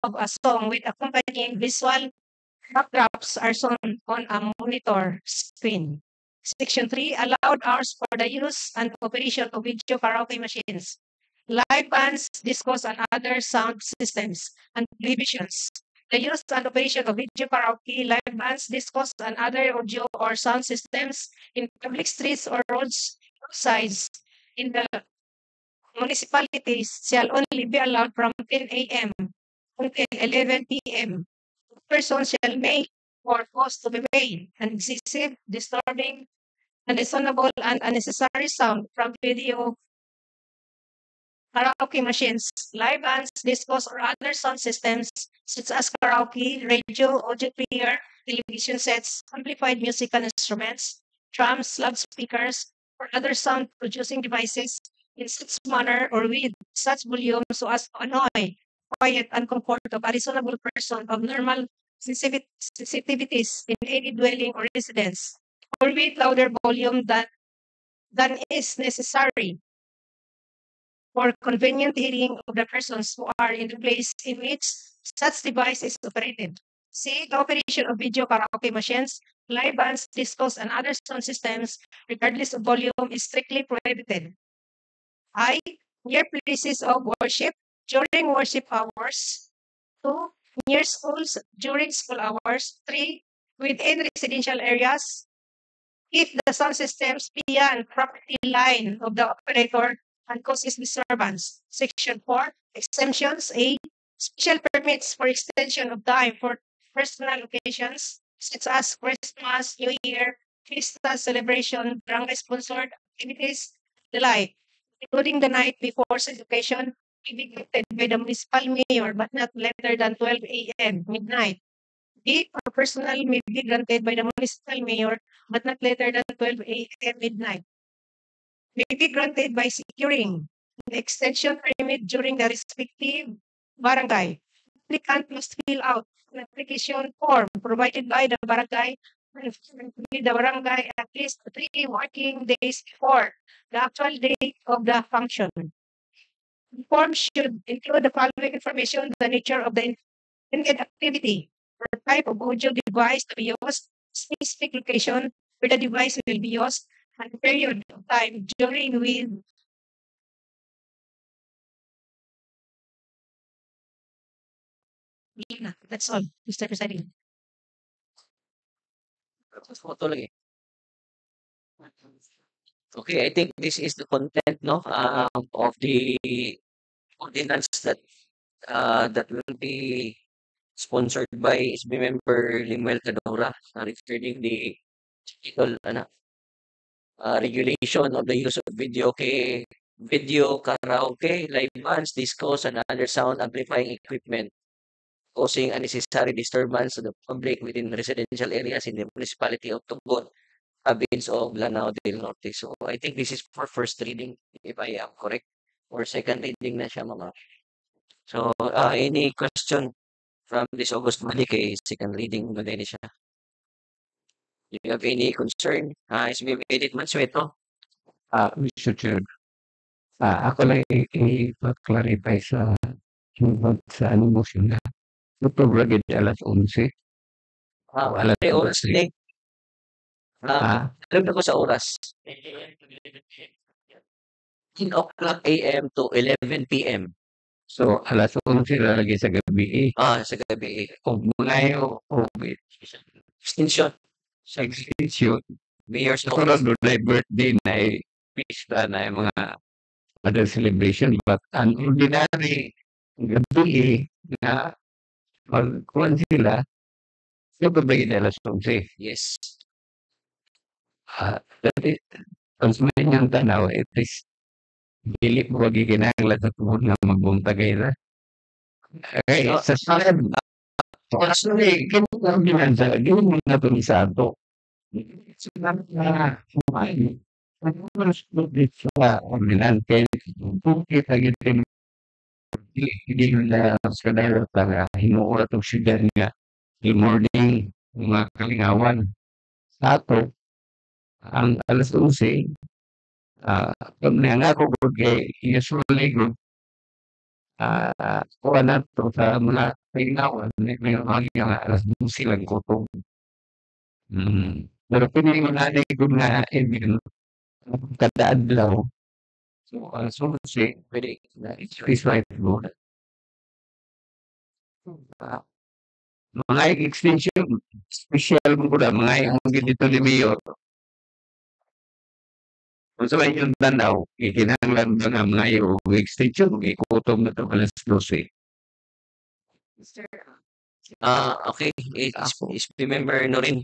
of a song with accompanying visual backdrops are shown on a monitor screen. Section 3 allowed hours for the use and operation of video karaoke machines, live bands, discos, and other sound systems and prohibitions. The use and operation of video karaoke, live bands, discos, and other audio or sound systems in public streets or roadsides in the municipalities shall only be allowed from 10 a.m. until 11 p.m. Persons shall make or cause to be made an excessive, disturbing, unreasonable, and unnecessary sound from video karaoke machines, live bands, discos, or other sound systems such as karaoke, radio, audio player, television sets, amplified musical instruments, drums, loudspeakers, or other sound producing devices in such manner or with such volume so as to annoy, quiet, and comfort of a reasonable person of normal sensitivities in any dwelling or residence, or with louder volume than is necessary for convenient hearing of the persons who are in the place in which such device is operated. C. The operation of video karaoke machines, live bands, discos, and other sound systems, regardless of volume, is strictly prohibited. I. Near places of worship during worship hours. 2. Near schools during school hours. 3. Within residential areas. If the sound systems beyond property line of the operator and causes disturbance. Section 4, exemptions. A. Special permits for extension of time for personal occasions such as Christmas, New Year, Fiesta celebration, barangay sponsored activities, the like, including the night before said occasion, may be granted by the municipal mayor but not later than 12 a.m. midnight. B. For personal may be granted by the municipal mayor but not later than 12 a.m. midnight. May be granted by securing the extension permit during the respective barangay. Applicant must fill out an application form provided by the barangay and with the barangay at least 3 working days before the actual date of the function. The form should include the following information: the nature of the intended activity, the type of audio device to be used, specific location where the device will be used, and period of time during with that's all, Mr. Presiding. Photo lagi. Okay, I think this is the content, no, of the ordinance that will be sponsored by SB member Limuel Cadora, regarding the technical regulation of the use of video karaoke, live bands, discos, and other sound amplifying equipment, causing unnecessary disturbance to the public within residential areas in the municipality of Tugon, province of Lanao del Norte. So I think this is for first reading, if I am correct, or second reading na siya mga. So any question from this August balik kay second reading na din siya. Do you have any concern? SB Edit Mansueto? Mr. Chair, ako lang i-clarify sa ano motion na naprograde alas 11. Wala tayo oras na alam na ko sa oras. 10 o'clock AM to 11 PM. So, alas 11 lalagay sa gabi. Sa gabi. O muna o Extension. sa extension. Mayor's Ito lang doon ay birthday na pista na mga other celebration. But an ordinary gabi na magkuhan sila, nagbabagay na alas 11. Yes. Dati, ang sumayin niyang tanaw, it is dili po magiginanglan sa tuhod nga magbuntagay na. Okay, sa salam, oras na ganun ang binansa, ganun mo na ito ni Santo. Salamat na kumain. Nag-oras po dito sa ordinance, kaya bukit agad din hindi na sa darat na hinuura itong syudad nga the morning, mga kalingawan. Sa ato, ang alas 11, pag nangako ko kay usually group, kuha na ito sa mga painawan may mga alas 12 lang kutob. Pero pinanganay ko nga kada adlaw. So, alas 11 pwede na i-choice right mo. Mga extension, special mo na, mga yung dito ni Mayor. Kung sa may yung tanaw, ikinanglan ba nga mga yung extension, ikutom na ito alas 12. Mr. Okay. Member Norin.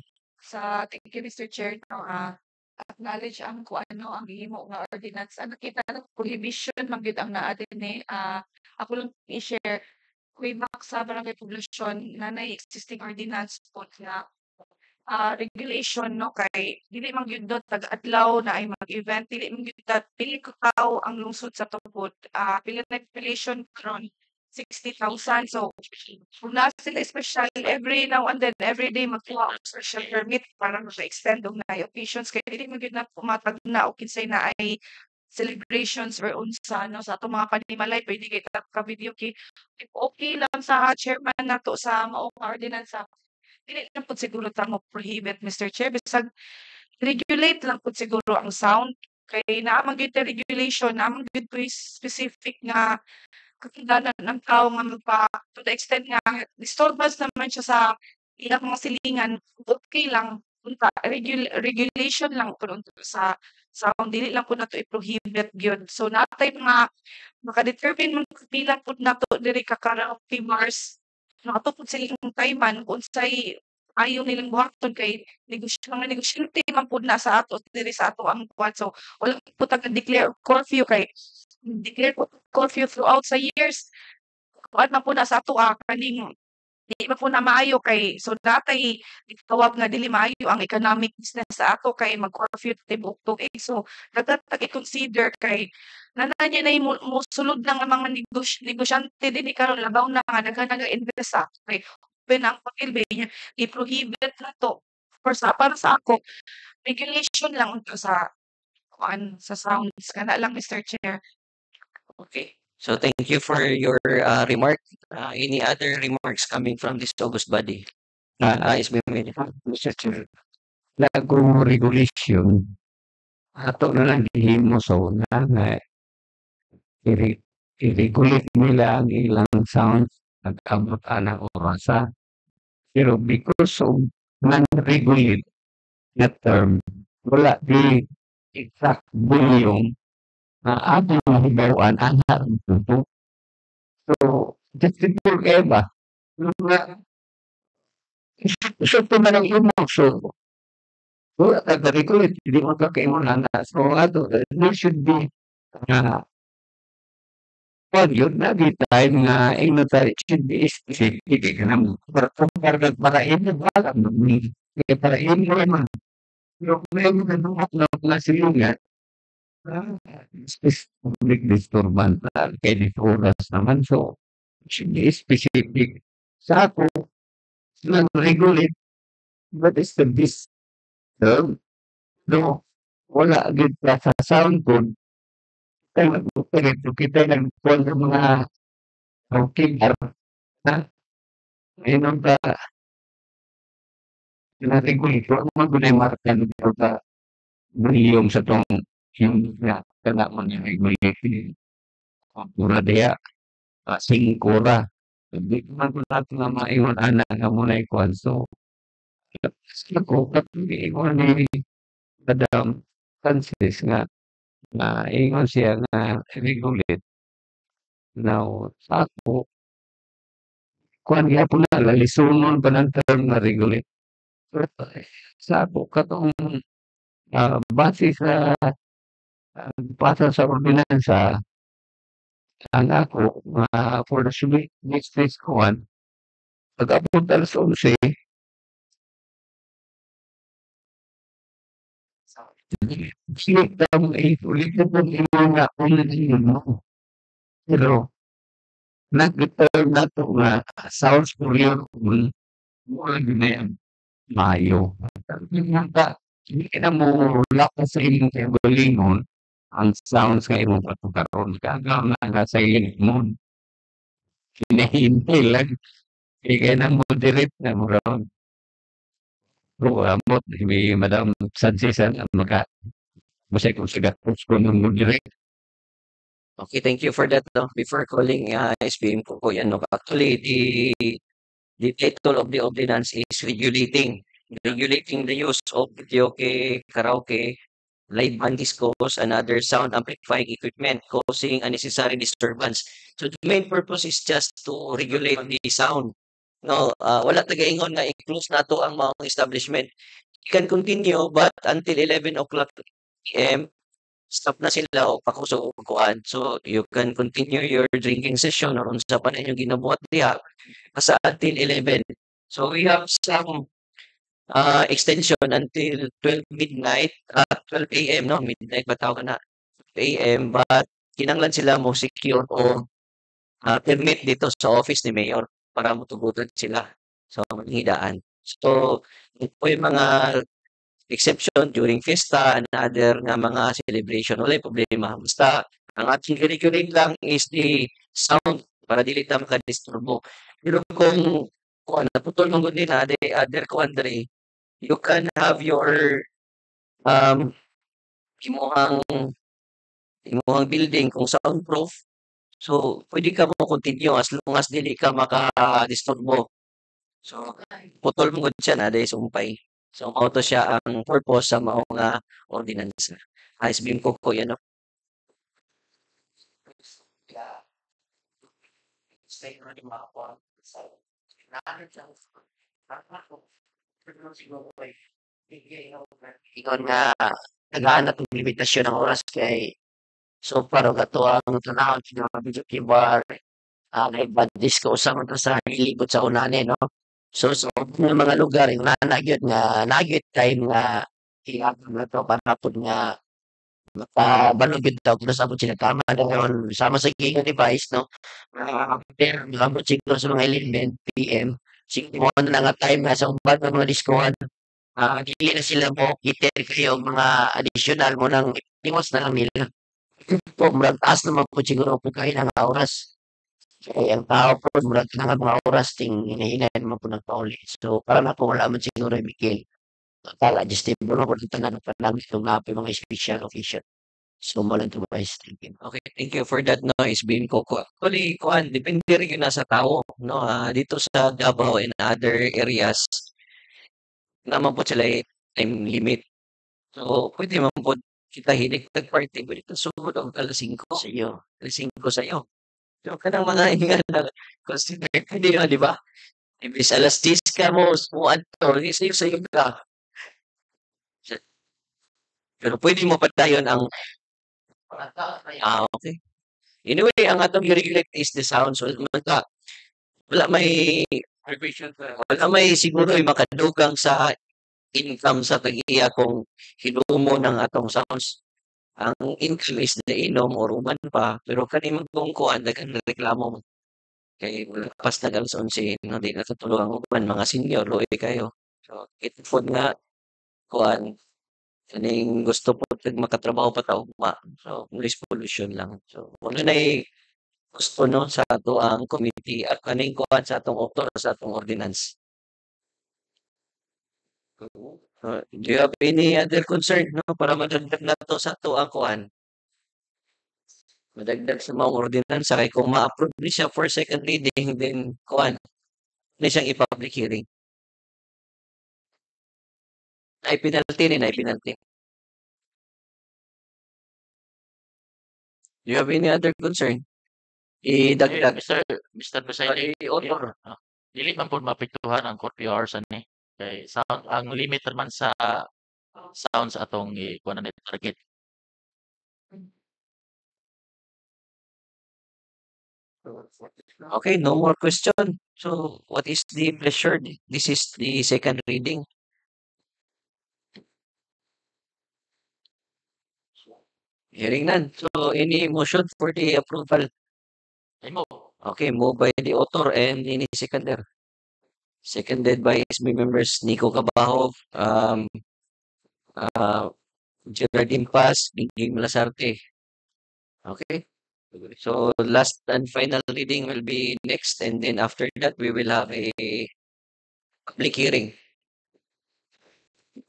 Thank you, Mr. Chair. No, acknowledge ang kung ano ang ihimo nga ordinance. Nakita ng prohibition magyud ang naa dinhi. Ako lang i-share way back sa barangay poblasyon na existing ordinance po nga regulation no kay dili man gyud dot tag-adlaw na ay mag-event dili man gyud pili ka tao ang lungsod sa tubod. Pila na population karon 60,000. So kung na sila special every now and then every day magkuha og special permit para ma-extend og na occasions kay dili man gyud na pumatag na o kinsay na ay celebrations or unsa no sa atong mga panimalay pwede kay ka video kay okay lang sa chairman nato sa maong ordinance dili lang pud siguro ta mo prohibit Mr. Chair bisag regulate lang pud siguro ang sound kay naa man gyud regulation naa man gyud specific nga kakilala ng tao nga to the extent nga disturbance naman siya sa ilang mga silingan okay lang unta regulation lang pud unta sa sound dili lang pud nato i-prohibit gyud so natay mga maka-determine man kung pila pud nato diri ka karaoke bars nato pud silang timeman kung unsay ayaw nilang buhaton kay mga negosyante man pud na sa ato diri sa ato ang kuwan so wala pud taga-declare curfew kay declare po curfew throughout sa years kuwan man pud na sa ato kaning di ba po na maayo kay so datay gitawag nga dili maayo ang economic business sa ato kay mag-curfew tibuok tubig so dapat i-consider kay nananya na mosulod lang ang mga negosyante dinhi karon labaw na nga daghan naga-invest sa kay open ang pagilbi niya i-prohibit na to for para sa ako regulation lang unta sa kuan sa sounds kana lang Mr. Chair. Okay. So thank you for your remark. Any other remarks coming from this August body? SB Mayor. Mr. Chair, lagong regulation, ato na lang gihimo sa una nga i-regulate nila ang ilang sounds nag-abot ng orasa. Pero because of non-regulate na term, wala di exact volume na ating mahigawaan ang harap nito. So, just simple kaya ba? So, man ang imo. So, wala taga-regulate, hindi mo kakaimo na na. So, there should be yun na di time nga tayo should be specific para ino alam para ino naman yung may mga na silungan public disturbance kay dito oras naman so should be specific sa ako regulate what is the best term no wala gid sa sound code kita nagpuan ng mga bar na inom ka na-regulate ang mga gunay marka nito ka biliyong sa tong yung kana mo ni regulation pura diya singkura hindi man ko natin nga maiwan anak nga muna ikuan so ako kapag iwan ni Madam Francis nga ingon siya nga regulate now sa ako kuan gyapon na lalisunon pa ng term na regulate sa ako katong base sa pasa sa ordinansa ang ako for the next phase kuan pag-abot alas 11 sinig tamo ulit na po nga mo pero nag-return na to nga sounds Korean mula ginayan mayo hindi ka na mo lakas sa inyong kagalingon ang sounds nga imong patukaron kagaw na nga sa inyong mo hinahintay lang Ikay nang moderate na murag amot may Madam Sanchez masay kung sigatos ko ng moderate. Okay, thank you for that, no? Before calling, SPM po yan, no? Actually, the title of the ordinance is regulating the use of videoke, karaoke, live band discos, and other sound amplifying equipment causing unnecessary disturbance. So the main purpose is just to regulate the sound. No, wala tagaingon na i-close na to ang mga establishment. You can continue, but until 11 o'clock p.m., stop na sila o pakusog og kuan. So you can continue your drinking session or unsa pa ninyong ginabuhat diha basta until 11. So we have some extension until 12 midnight, 12 a.m. no, midnight ba tawag na a.m. but kinanglan sila mo secure o permit dito sa office ni Mayor para motugutan sila sa manghidaan. So, ito po yung mga exception during fiesta and other nga mga celebration. Wala problema. Basta, ang ating curriculum lang is the sound para dili ta makadisturbo. Pero kung naputol mong gud nila, the other country, you can have your um, imuhang imuhang building kung soundproof. So, pwede ka mo continue as long as dili ka makadisturbo. So, putol mo gud siya na dahil sumpay. So, mao to siya ang purpose sa mao nga ordinance. SBM ko yan. No? Ingon nga naghahanap ng limitasyon ng oras kay so para gato ang tanawon sa mga video keyboard may bad disco usama to sa hilibot sa unani no. So sa mga lugar yung nagyod nga nagyod time nga hihapon na to para pud nga makabalog yun daw kung nasabot sila tama dayon sama sa giga device no. Pero abot siguro sa mga 11 PM siguro mo na nga time nga sa uban ng mga diskohan. Dili na sila mo kiter kayo mga additional mo ng tingos na lang nila. Po murag taas naman po siguro po kayo ng oras. Kaya ang tao po murag na nga mga oras ting hinahinay naman po nagpauli. So para na po wala man siguro Mikil. Total adjustable na po dito na panang itong napi mga special occasion. So mo lang tumayos. Thank you. Okay, thank you for that no, SBM Coco. Actually, kuan depende rin yun nasa tao no. Dito sa Davao and other areas naman po sila time limit. So pwede man po kita hilig tag-party pwede ka sugod og alas 5 sa iyo. Alas 5 sa iyo. So kanang mga hingan na consider pwede yun, di ba? Imbis alas 10 ka mo adto sa iyo ka. Pero pwede mo padayon ang okay. Anyway, ang atong i-regulate is the sound. So, wala may wala may siguro yung makadugang sa income sa tag-iya kung hinumo ng atong sounds. Ang income is the inom or uman pa. Pero kanimang kung kuhan, dagang reklamo. Kay wala pas na alas 11, no, di natutulog ang uban, mga senior, luoy kayo. So, ito po nga, kuhan, kaning gusto po makatrabaho pa tao ma. So, noise pollution lang. So, wala na gusto no sa ato ang committee at kaning kuhan sa atong author sa atong ordinance. Do you have any other concern no para madagdag nato sa ato ang kuhan? Madagdag sa mga ordinance kay kung ma-approve ni siya for second reading then kuhan ni siyang i-public hearing. Ay penalty ni na penalty. Do you have any other concern? Idagdag Mr. Presiding, author. dili man po mapiktuhan ang court hours ani. Kay sound ang limit man sa sounds atong kuan na target. Okay, no more question. So, what is the pleasure? This is the second reading. Hearing none. So, any motion for the approval? Ay mo. Okay, moved by the author and any seconder. Seconded by SB members Nico Cabajo, Geraldine Paz, Ginging Malasarte. Okay. So last and final reading will be next, and then after that we will have a public hearing.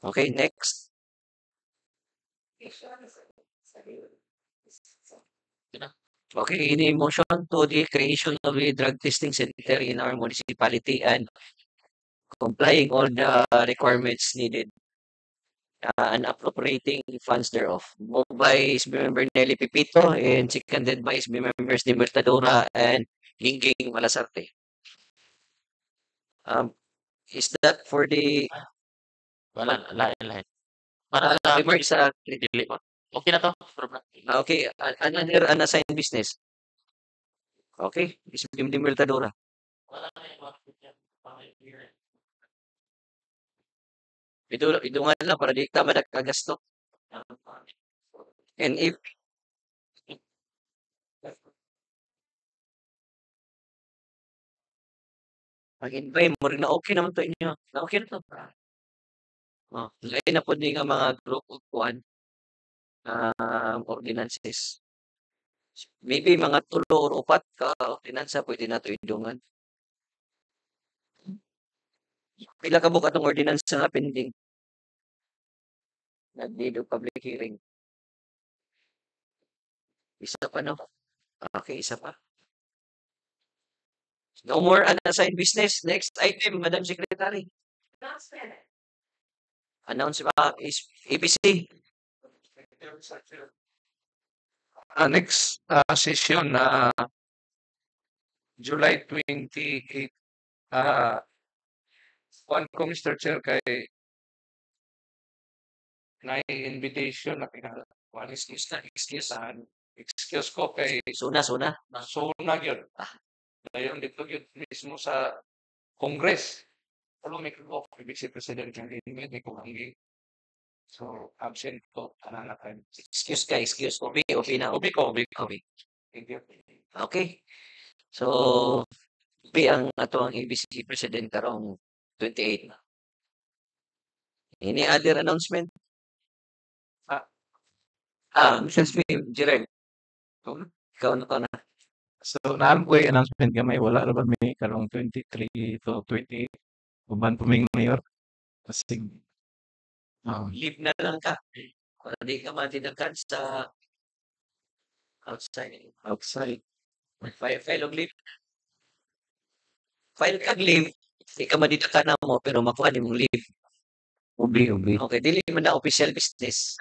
Okay, next. Okay, any motion to the creation of a drug testing center in our municipality and complying all the requirements needed and appropriating funds thereof. Moved by SB Member Nelly Pipito and seconded by SB Members Di Mertadora and Gingging Malasarte. Is that for the Wala, lain-lain. Para sa remarks sa dili pa. Okay na to. okay, another unassigned business. Okay, SB Di Mertadora. Wala na yung mga Idungan lang para di ka madagkagasto. And if mag-invite mo rin na okay naman to inyo. Na okay na to. Lain na po din nga mga group of kuan ordinances. Maybe mga 3 or 4 ka ordinansa pwede na to idungan. Pila ka buka tong ordinansa nga pending? Nag-need of public hearing. Isa pa no? Okay, isa pa. No more unassigned business. Next item, Madam Secretary. Announcement is ABC. Next session July 28. One ko Mr. Chair kay na invitation na one excuse ko kay Suna. nasuna gyud. Dayon dito gyud mismo sa Congress. Pero may ko Vice President ng Inmed may kumangi. So absent ko ana time. Excuse. Obi na. Obi. Thank you. Okay. So, Obi ang ato ang ABC President karong 28. Any other announcement? Mrs. Gerald. Ikaw na. So naam ko yung announcement gamay wala ra ba may karong 23 to 28 uban po may mayor. Kasi Leave na lang ka. Para di ka matidakan sa outside. File og leave. File kag leave. Di ka matidakan na mo pero makuha ni mong leave. ubi. Okay, dili man na official business.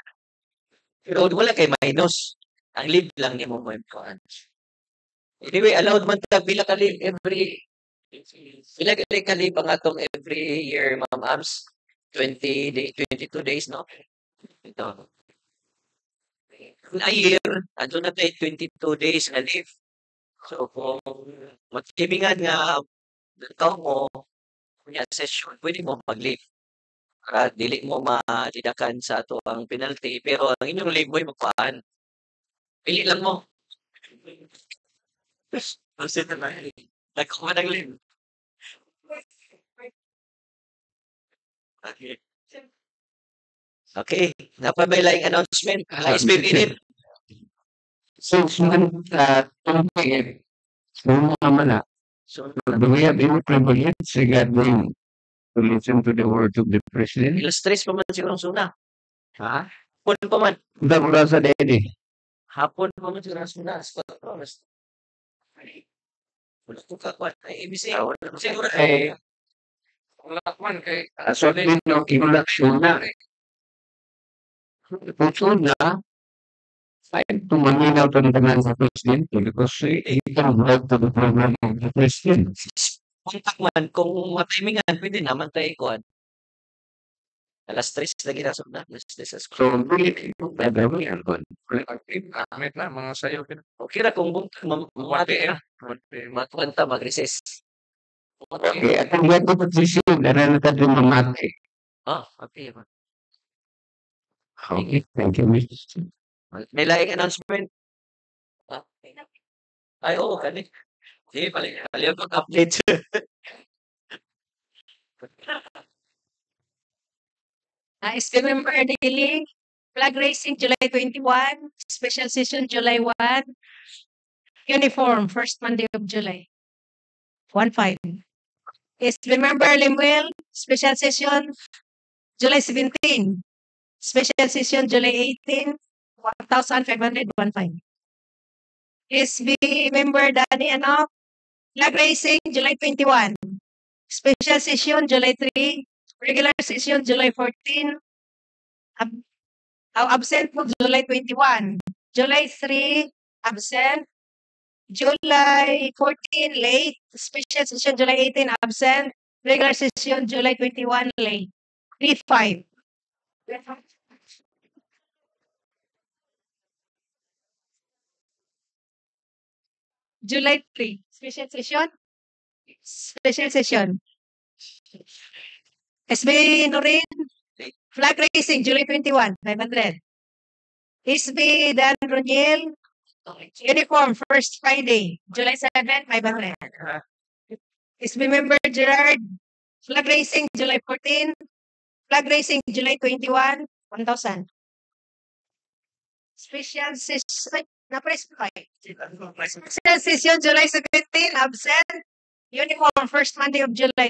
Pero wala kay minus. Ang leave lang ni mo kuan. Anyway, allowed man ta pila ka leave every pila ka leave ang atong every year, Ma'am Abs? 22 days, no? Ito. A year, andun na tayo 22 days na leave. So, kung magkibingan nga ikaw mo, kunya session, pwede mo mag-leave. Para dili mo matidakan sa ato ang penalty, pero ang inyong leave mo magpaan. Pili lang mo. Kasi na lang. Nagkuha ng leave. Okay. Napabay announcement. SB Pinit. So suman tungkol so naman na. So, Do we have any privilege regarding to listen to the word of the president? ilang stress pa man siguro suna. Ha? Hapon pa man. Wala sa daddy. Hapon pa man siguro suna. Spot promise. Wala ko kakwat. Ay, ABC. Siguro. Wala man kay so din no introduction na. Puso na find to maninaw to ng sa president because ito ang right to the program of the president. Kontak man. Kung matimingan, pwede naman tayo ikuan. Alas 3 lagi na suna. Alas 3 sa school. So really pwede yan kon. Met na mga sayo kin. Okay ra kung buntag mamati na. Matwanta mag-recess. Okay, at ang web position na din mamati. Okay. Okay, thank you, Mr. May laing announcement. Ay, oo, kani. Sige, paliw ko update. SB Member Daily, flag racing July 21, special session July 1, Uniform, first Monday of July. 1-5. Is Remember Lemuel, special session, July 17. Special session, July 18, 1,500, 1-5. Is Member Danny Ano, flag raising, July 21. Special session, July 3. Regular session, July 14. Absent po, July 21. July 3, absent. July 14, late. Special session, July 18, absent. Regular session, July 21, late. 3-5. July 3, special session. Special session. SB Norin, flag raising, July 21, 500. SB Dan Roniel, uniform, first Friday, July 7, 500. SB member Gerard, flag raising, July 14. Flag raising, July 21, 1,000. Special session, na-press pa Special session, July 17, absent. Uniform, first Monday of July,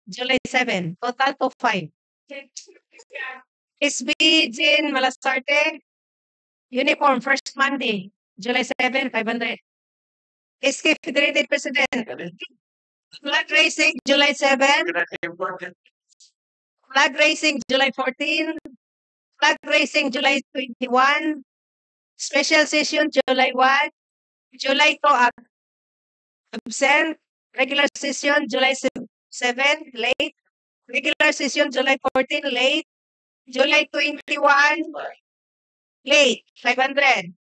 July 7. Total to 5. SB Jean Malasarte, uniform, first Monday, July 7, 500. SK Federated President, flag raising, July 7. Flag raising, July 14. Flag raising, July 21. Special session, July 1. July 2, absent. Regular session, July 7, late. Regular session, July 14, late. July 21, late, 500.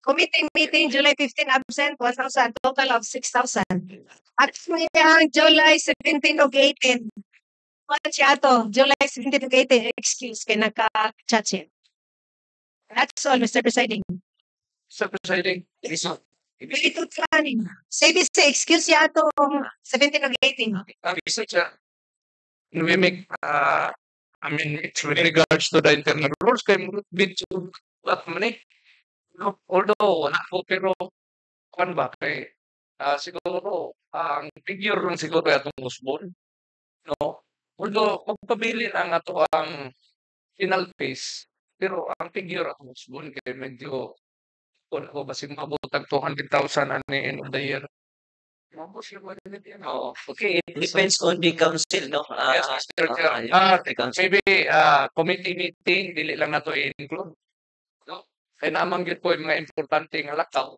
Committee meeting, July 15, absent, 1,000. Total of 6,000. At ngayong July 17 o 18. Siya to, July 17 to 18, excuse, kaya naka-chat siya. That's all, Mr. Presiding. Mr. Presiding, Really to planning. Say this, excuse siya to 17 o 18. Mr. Chair, we make, I mean, it's with regards to the internal rules, kay medyo, what man no, although, wala po, pero, kan ba, kay, siguro, ang figure lang siguro atong usbon, no? Although, magpabili lang ato ang final phase, pero ang figure atong usbon, kay medyo, kung ako ba mabutag 200,000 ani end of the year. Oh, okay, it depends on the council, no? Yes, Mr. Chair. The council. Maybe, committee meeting, dili lang nato i-include. No? Kaya naman yun po yung mga importante nga lakaw.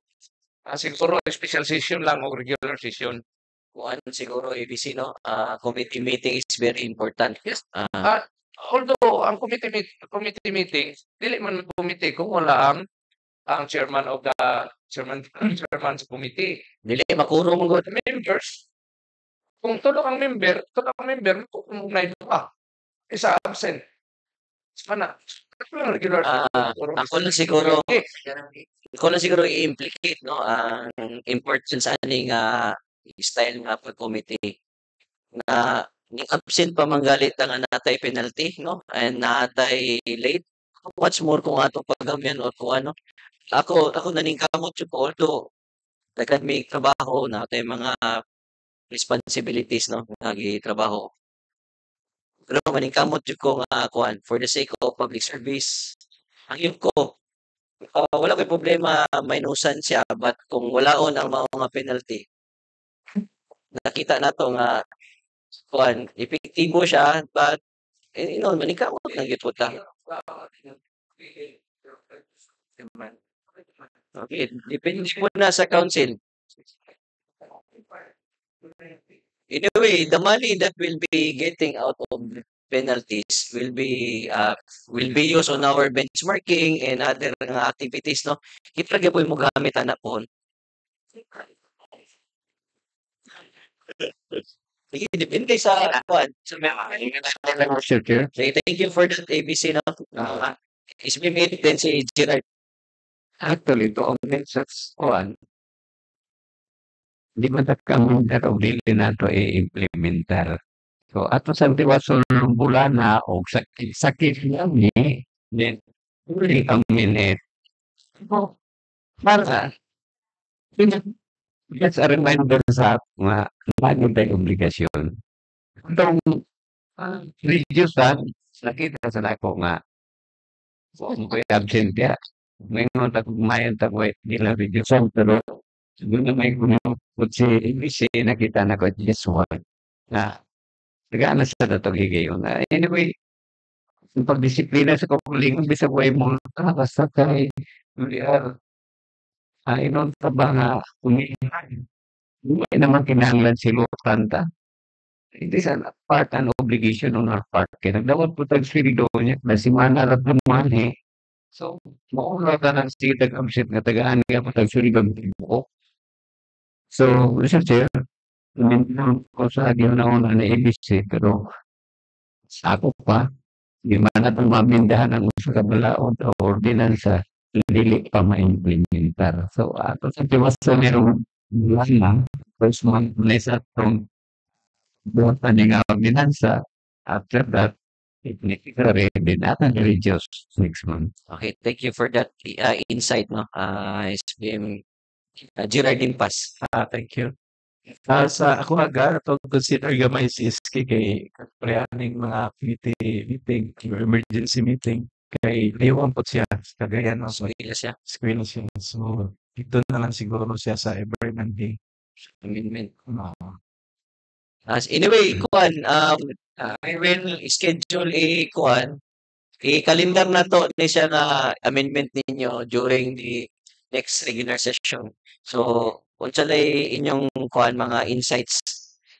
Siguro, special session lang o regular session. Kuan siguro ABC, no? Committee meeting is very important. Yes. Ah, Although, ang committee meeting, dili man committee kung wala ang chairman of the chairman's committee. dili makurong mo The members, kung tulong ang member, kung pa, isa absent. Sana, regular. ako lang siguro i-implicate, no, ang importance aning style nga pag committee na ni absent pa manggalit ang natay penalty, no, and natay late. What's more kung ato paggamyan o kung ano. Ako naningkamot jud ko, although daghan may trabaho na tay mga responsibilities, no, nga gitrabaho. Pero maningkamot jud ko nga kuan for the sake of public service. Ang yun ko, wala ko'y problema minusan siya, but kung walaon ang mga penalty, nakita nato nga kuan epektibo siya, but maningkamot lang gyud ta. Okay, depende po na sa council. Anyway, the money that will be getting out of penalties will be used on our benchmarking and other activities, no. Kita gyud po mo gamit ana po. Sige, depende sa kuan. Mr. Chair. Okay, thank you for that ABC, no. Is me meet din si Gerard. Actually, to augment sa kuan, di man kang o dili na to i-implementar. So, ato sa diwason bulana o sakit lang ni, then, uli ang minute. So, para, Just a reminder sa ako nga lagi tayong obligasyon. Itong reduce nakita sa nako nga kung ko'y absent ya. Ngayon tagugmayan ta ko'y nila reduce pero siguro na may kung si ABC nakita na ko just one na nagana sa dato gigayon. Anyway, yung pagdisiplina sa kaugalingon bisag way mo basta kay inon ta ba nga umiinom. Di naman kinahanglan silutan ta. It is an part and obligation on our part. Kaya nagdawat po tag sweldo niya na si mana ra manhi. So, mauna ka ng sitag absent nga tagaan nga po tag sweldo buok. So, Mr. Chair, minimum ko sa ginauna na ABC pero sa ako pa, di man natong mamindahan ang usa ka balaod o ordinansa dili pa ma-implementar. So, ato sa tiwasan merong lang first month na sa atong buhat na nga ordinansa. After that, technically, din natin i-reduce next month. Okay, thank you for that insight, no? SBM Geraldine Paz. Thank you. Sa ako nga to consider gamay si SK kay kaprehaning mga meeting, emergency meeting kay liwan po siya sa Cagayan no? So, Ila siya, eskwela siya. So, dito na lang siguro siya sa every Monday. amendment. Oo. Anyway, kuan, I will schedule kuan, kalendar na to ni siya nga amendment ninyo during the next regular session. So, unsa lay inyong kuan mga insights,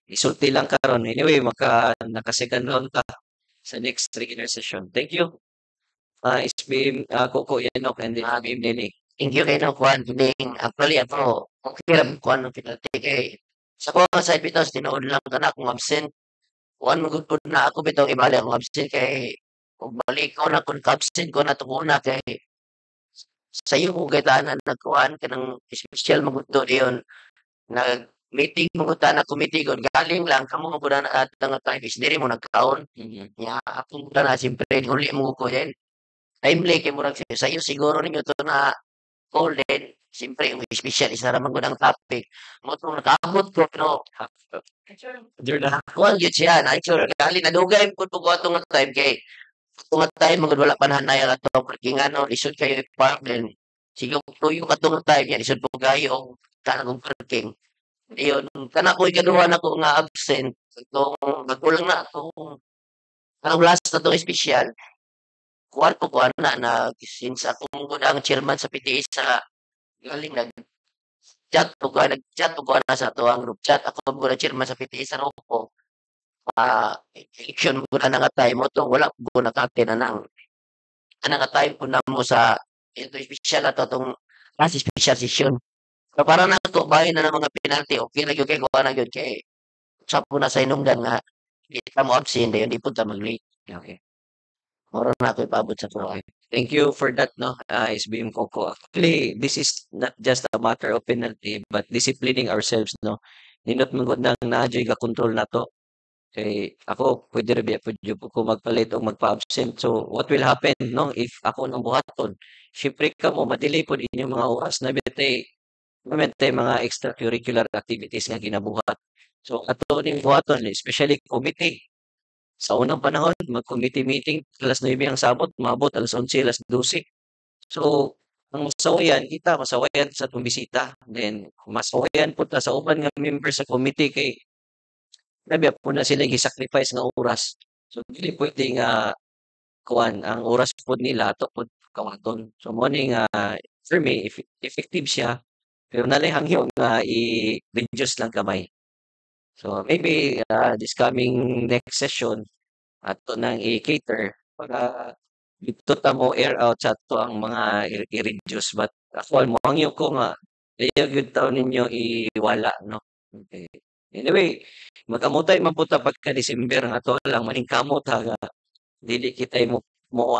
isulti lang karon. Anyway, naka-second round ta sa next regular session. Thank you. SBM Coco Yanok and then SBM Nene. Thank you kay no kuan ding actually ako okay ra kuan ng penalty kay sa ko nga side bitaw tinuod lang kana kung absent kuan magud pud na ako bitaw ibali akong absent kay ug balik ko na kun absent ko na tunguna kay sayo ko gaytanan nagkuan kanang special magud to diyon nag meeting magud ta na committee gud galing lang kamo mo na at nga time is diri mo nagkaon nya ako na simpre uli mo ko yan timely kay murag sayo siguro ninyo to na golden, siyempre yung special isa naman ko ng topic. Mo itong nakaabot ko, pero kuhan yun siya. Sure, gali nadugay ko po ko itong time kay itong time magod wala panhanay ang ito porque nga no, lisod kayo i-park din. Sige, tuyo ka itong time yan, lisod po kayo kanang parking. Iyon, kana ko ikaduhan ako nga absent. Itong nagkulang na itong kanang last na itong special. Kuwan ko kuwan na since ako mong ang chairman sa PTA sa galing nag-chat po ko na sa ato ang group chat ako mo na chairman sa PTA sa Ropo election mo na nga time mo to wala po nakate na nang nga time po na mo sa ito special ato tong last special session so para na to bahay na ng mga penalty okay na gyud kay kuha na gyud kay sa po na sa inungdan nga di ka mo absent di po ta mag-late Okay. moro na ako ipabot sa kuha. Thank you for that, no, SBM Coco. Actually, this is not just a matter of penalty, but disciplining ourselves, no. Nindot man gud nang na-adjust ka control na to. Kay ako, pwede rin pwede ko magpalit o magpa-absent. So, what will happen, no, if ako nang buhaton? Siyempre ka mo, madelay po din yung mga oras na bitay mga extracurricular activities nga ginabuhat. So, ato ning buhaton, especially committee. Sa unang panahon, mag-committee meeting, alas 9 ang sabot, maabot alas 11, alas 12. So, ang masawayan, kita, masawayan sa tumbisita. Then, masawayan po ta sa uban nga member sa committee kay nabiya po na sila gi-sacrifice nga oras. So, dili pwede nga kuan ang oras po nila to po kawaton. So, mo ni nga for me, effective siya. Pero nalihangyo nga i-reduce lang kamay. So, maybe this coming next session, ato nang i-cater para dito ta mo air out sa ato ang mga i-reduce. But ako, mohangyo ko nga, ayaw yun taon ninyo iwala, no? Okay. Anyway, mag-amutay mabuta pagka-December nga to lang, maning kamot ha, nga, dili kita mo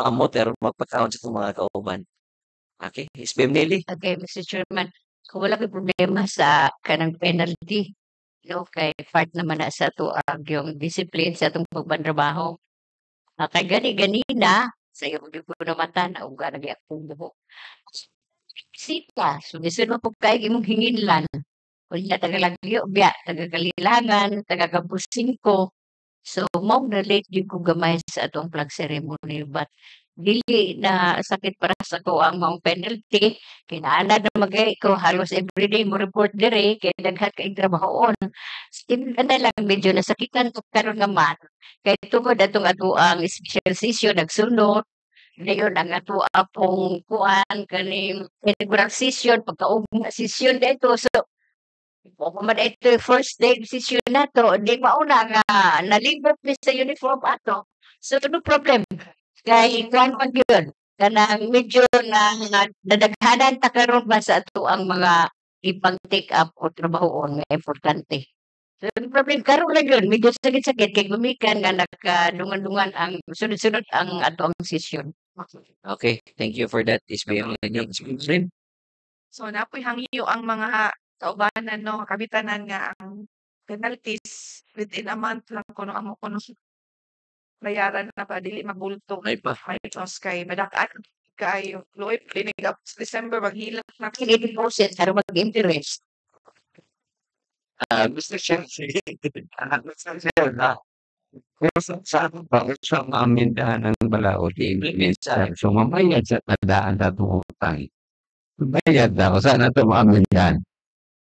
amot pero magpakaon sa itong mga kauban. Okay, SBM Nelly. Okay, Mr. Chairman. Kung wala kay problema sa kanang penalty, no, kay part naman na sa to yung discipline sa atong pagbantrabaho. Kay ganina, sa iyo ko naman tanaw, ganagi akong buhok. Sita, so bisan mo po kayo imong hinginlan. Unya taga-Lagyo biya, taga-Kalilangan, taga-Campus 5. So, mao na late jud ko gamay sa atong flag ceremony but dili na sakit para sa ko ang maong penalty. Kinaana na magay ko halos everyday mo report dire kay daghan kay trabahoon. Still na lang medyo nasakitan ko karon nga man. Kay tungod atong ato ang special session nagsunod. Dayon ang ato apong kuan kani inaugural session pagkaugma session dito. So oo man ito yung first day decision nato, di mauna nga nalibot mi sa uniform ato. So no problem. Kay kuan man gyud kanang medyo na nadaghanan ta karon ba sa ato ang mga ipang take up o trabahoon nga importante. So no problem karon lang yun, medyo sakit-sakit kay gumikan nga nagkadungan-dungan ang sunod-sunod ang ato ang session. Okay, thank you for that, SBM. Rin. So napoy hangyo ang mga kaubanan no kabitanan nga ang penalties within a month lang kuno amo kuno bayaran na pa dili mabulto Ay pa. may tos kay madak-an kayo luoy linig up sa December maghilak na Kini deposit aron mag-interest. Mr. Chair, Mr. Chair, kung sa akin pa, sa maamindahan ng balaod, i-implement sa so mamayad sa tadaan na utang. Bayad daw, sana ito maamindahan.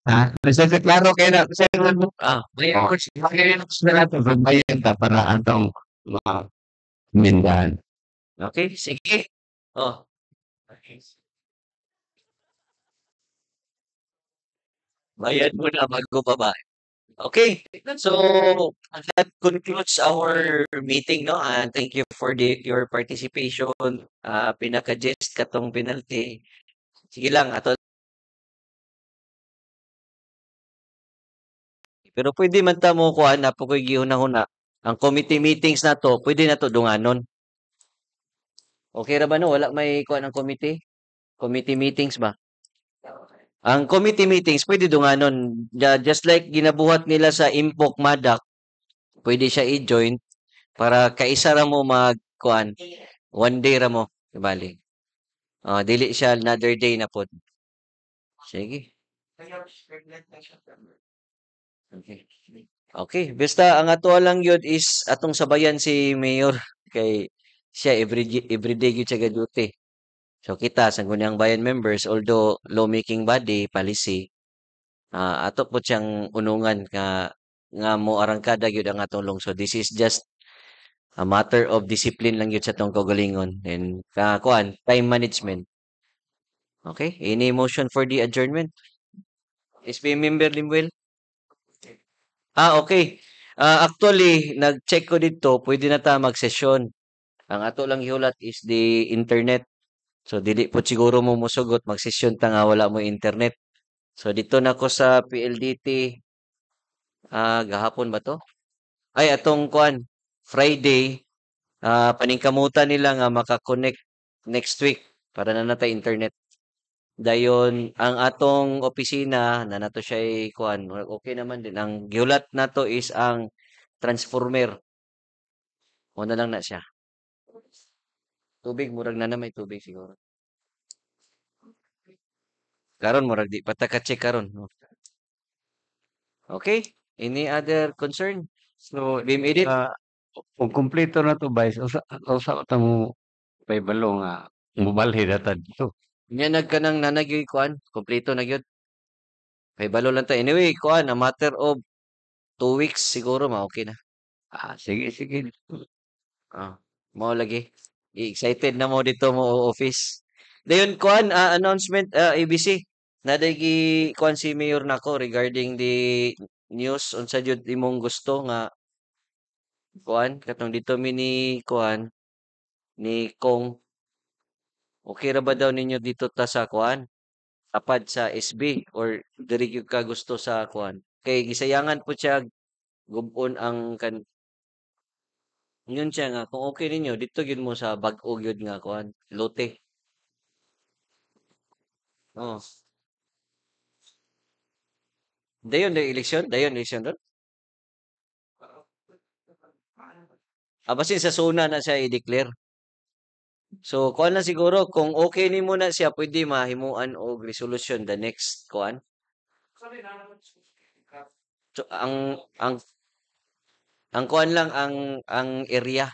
Ha? Nasa klaro kayo na, kasi bayad ko na natin, bayad na para atong maamindahan. Okay, sige. Oh. Bayad mo na bago baba. Okay, so that concludes our meeting, no? And thank you for your participation. Pinaka-gist katong penalty. Sige lang, ato. Pero pwede man ta mo kuan na pagkoy gihuna-huna. Ang committee meetings na to, pwede na to dunganon. Okay ra ba no? Wala may kuan ang committee? Committee meetings ba? Ang committee meetings pwede dunganon. Just like ginabuhat nila sa Impok Madak, pwede siya i-join para kaisa ra mo mag-kuan. One day ra mo, bali. Dili siya another day na pod. Sige. Okay. Okay, basta ang ato lang yun is atong sabayan si Mayor kay siya everyday gyud siya duty. So kita sa gunyang bayan members although lawmaking body policy ato po siyang unungan nga mo arangkada gyud ang atong lungsod. This is just a matter of discipline lang yun sa tong kagalingon and kuan time management. Okay, any motion for the adjournment? SB member Limwell? Okay. Actually, nag-check ko dito, pwede na ta mag-session. Ang ato lang ihulat is the internet. So, dili po siguro mo musugot, mag-session ta nga wala mo internet. So, dito na ko sa PLDT. Gahapon ba to? Ay, atong kuan, Friday, paningkamutan nila nga makakonect next week para na natay internet. Dayon, ang atong opisina na nato siya kuan, okay naman din. Ang giulat nato is ang transformer. O na lang na siya. Tubig, murag na may tubig siguro. Karon murag di pataka-check karon. Okay? Any other concern? So, Beam edit? kung kumpleto na to, Vice, usa ka mo pay balo nga mubalhi data dito. Nya nagkanang nanagyoy kuan, kompleto na gyud. Kay balo lang ta. Anyway, kuan, a matter of 2 weeks siguro okay na. Sige, sige. Mao lagi. Excited na mo dito mo office. Dayon kuan announcement ABC. Naday gi kuan si Mayor nako regarding the news unsa jud imong gusto nga kuan katong dito ni kuan ni Kong. Okay ra ba daw ninyo dito ta sa kuan? Tapad sa SB or diri gyud ka gusto sa kuan? Kay gisayangan po siya gubon ang yun siya nga, kung okay ninyo, dito gyud mo sa bag-o gyud nga kuan, lote. Oh. Dayon dayon eleksyon doon. Basin sa zona na siya i-declare. So, kuan na siguro, kung okay nimo na siya, pwede mahimuan og resolution the next kuan. So, ang kuan lang ang area.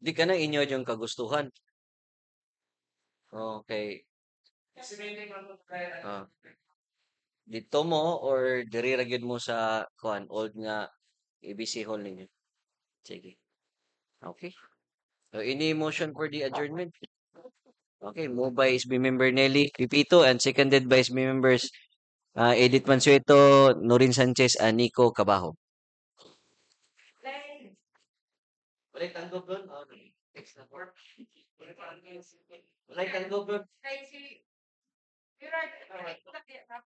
Di ka na inyo yung kagustuhan. Okay. Ah, dito mo or diri ra gyud mo sa kuan old nga ABC Hall ninyo. Sige. Okay. So, any motion for the adjournment? Okay, moved by SB member Nelly Pipito and seconded by SB members Edith Mansueto, Norin Sanchez, and Nico Cabajo. Balik ang doon. Text na work. Balik ang doon.